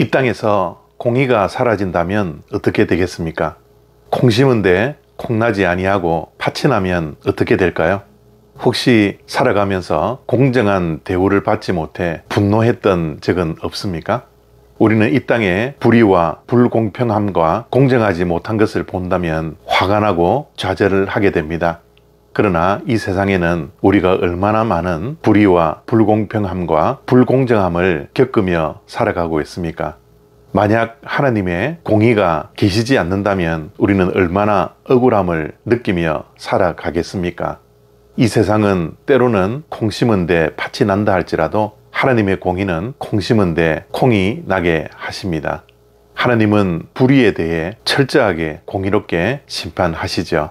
이 땅에서 공의가 사라진다면 어떻게 되겠습니까? 콩 심은데 콩나지 아니하고 팥이 나면 어떻게 될까요? 혹시 살아가면서 공정한 대우를 받지 못해 분노했던 적은 없습니까? 우리는 이 땅에 불의와 불공평함과 공정하지 못한 것을 본다면 화가 나고 좌절을 하게 됩니다. 그러나 이 세상에는 우리가 얼마나 많은 불의와 불공평함과 불공정함을 겪으며 살아가고 있습니까? 만약 하나님의 공의가 계시지 않는다면 우리는 얼마나 억울함을 느끼며 살아가겠습니까? 이 세상은 때로는 콩 심은데 팥이 난다 할지라도 하나님의 공의는 콩 심은데 콩이 나게 하십니다. 하나님은 불의에 대해 철저하게 공의롭게 심판하시죠.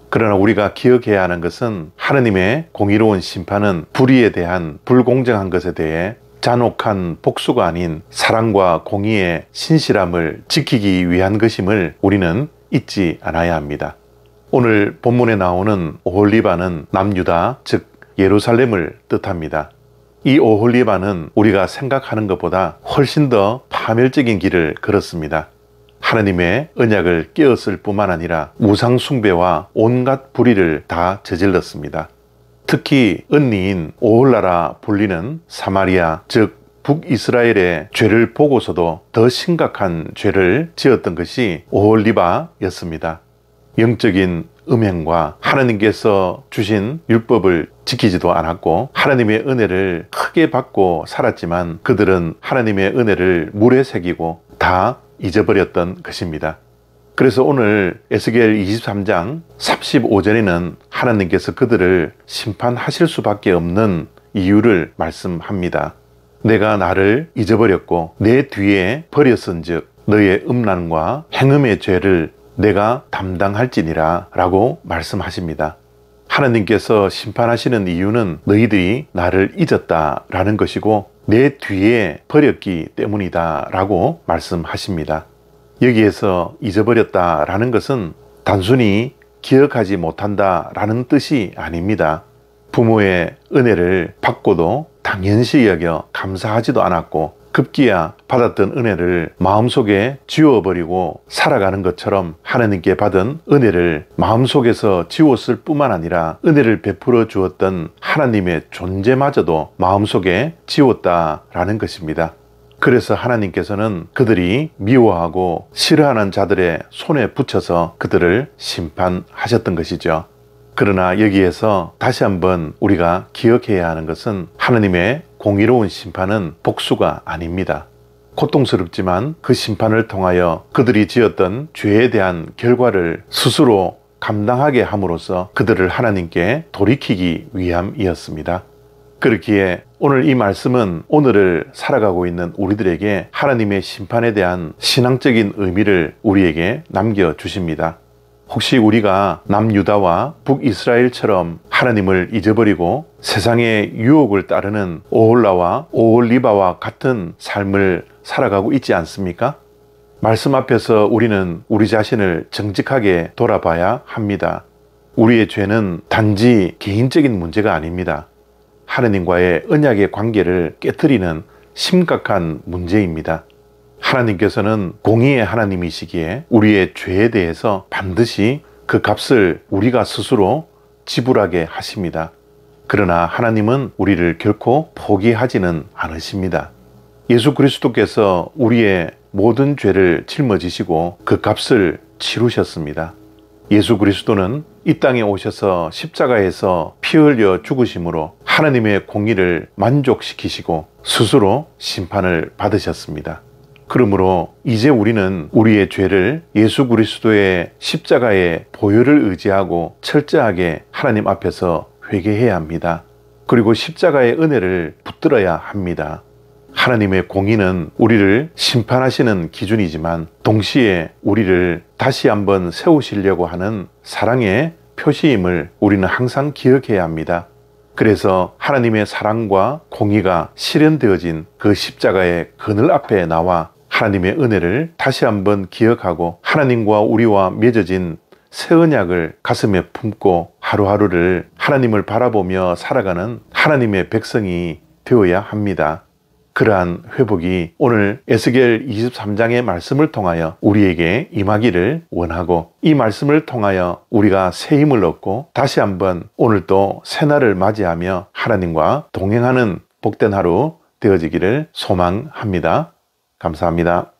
그러나 우리가 기억해야 하는 것은 하나님의 공의로운 심판은 불의에 대한 불공정한 것에 대해 잔혹한 복수가 아닌 사랑과 공의의 신실함을 지키기 위한 것임을 우리는 잊지 않아야 합니다. 오늘 본문에 나오는 오홀리바는 남유다, 즉 예루살렘을 뜻합니다. 이 오홀리바는 우리가 생각하는 것보다 훨씬 더 파멸적인 길을 걸었습니다. 하나님의 언약을 깨었을 뿐만 아니라 우상 숭배와 온갖 불의를 다 저질렀습니다. 특히 언니인 오홀라라 불리는 사마리아, 즉 북이스라엘의 죄를 보고서도 더 심각한 죄를 지었던 것이 오홀리바였습니다. 영적인 음행과 하나님께서 주신 율법을 지키지도 않았고 하나님의 은혜를 크게 받고 살았지만 그들은 하나님의 은혜를 물에 새기고 다 잊어버렸던 것입니다. 그래서 오늘 에스겔 23장 35절에는 하나님께서 그들을 심판하실 수밖에 없는 이유를 말씀합니다. 내가 나를 잊어버렸고 내 뒤에 버렸은즉 너의 음란과 행음의 죄를 내가 담당할지니라 라고 말씀하십니다. 하나님께서 심판하시는 이유는 너희들이 나를 잊었다라는 것이고 내 뒤에 버렸기 때문이다 라고 말씀하십니다. 여기에서 잊어버렸다라는 것은 단순히 기억하지 못한다라는 뜻이 아닙니다. 부모의 은혜를 받고도 당연시 여겨 감사하지도 않았고 급기야 받았던 은혜를 마음속에 지워버리고 살아가는 것처럼 하나님께 받은 은혜를 마음속에서 지웠을 뿐만 아니라 은혜를 베풀어 주었던 하나님의 존재마저도 마음속에 지웠다라는 것입니다. 그래서 하나님께서는 그들이 미워하고 싫어하는 자들의 손에 붙여서 그들을 심판하셨던 것이죠. 그러나 여기에서 다시 한번 우리가 기억해야 하는 것은 하나님의 공의로운 심판은 복수가 아닙니다. 고통스럽지만 그 심판을 통하여 그들이 지었던 죄에 대한 결과를 스스로 감당하게 함으로써 그들을 하나님께 돌이키기 위함이었습니다. 그렇기에 오늘 이 말씀은 오늘을 살아가고 있는 우리들에게 하나님의 심판에 대한 신앙적인 의미를 우리에게 남겨주십니다. 혹시 우리가 남유다와 북이스라엘처럼 하나님을 잊어버리고 세상의 유혹을 따르는 오홀라와 오홀리바와 같은 삶을 살아가고 있지 않습니까? 말씀 앞에서 우리는 우리 자신을 정직하게 돌아봐야 합니다. 우리의 죄는 단지 개인적인 문제가 아닙니다. 하나님과의 언약의 관계를 깨트리는 심각한 문제입니다. 하나님께서는 공의의 하나님이시기에 우리의 죄에 대해서 반드시 그 값을 우리가 스스로 지불하게 하십니다. 그러나 하나님은 우리를 결코 포기하지는 않으십니다. 예수 그리스도께서 우리의 모든 죄를 짊어지시고 그 값을 치르셨습니다. 예수 그리스도는 이 땅에 오셔서 십자가에서 피 흘려 죽으심으로 하나님의 공의를 만족시키시고 스스로 심판을 받으셨습니다. 그러므로 이제 우리는 우리의 죄를 예수 그리스도의 십자가의 보혈을 의지하고 철저하게 하나님 앞에서 회개해야 합니다. 그리고 십자가의 은혜를 붙들어야 합니다. 하나님의 공의는 우리를 심판하시는 기준이지만 동시에 우리를 다시 한번 세우시려고 하는 사랑의 표시임을 우리는 항상 기억해야 합니다. 그래서 하나님의 사랑과 공의가 실현되어진 그 십자가의 그늘 앞에 나와 하나님의 은혜를 다시 한번 기억하고 하나님과 우리와 맺어진 새 언약을 가슴에 품고 하루하루를 하나님을 바라보며 살아가는 하나님의 백성이 되어야 합니다. 그러한 회복이 오늘 에스겔 23장의 말씀을 통하여 우리에게 임하기를 원하고, 이 말씀을 통하여 우리가 새 힘을 얻고 다시 한번 오늘도 새날을 맞이하며 하나님과 동행하는 복된 하루 되어지기를 소망합니다. 감사합니다.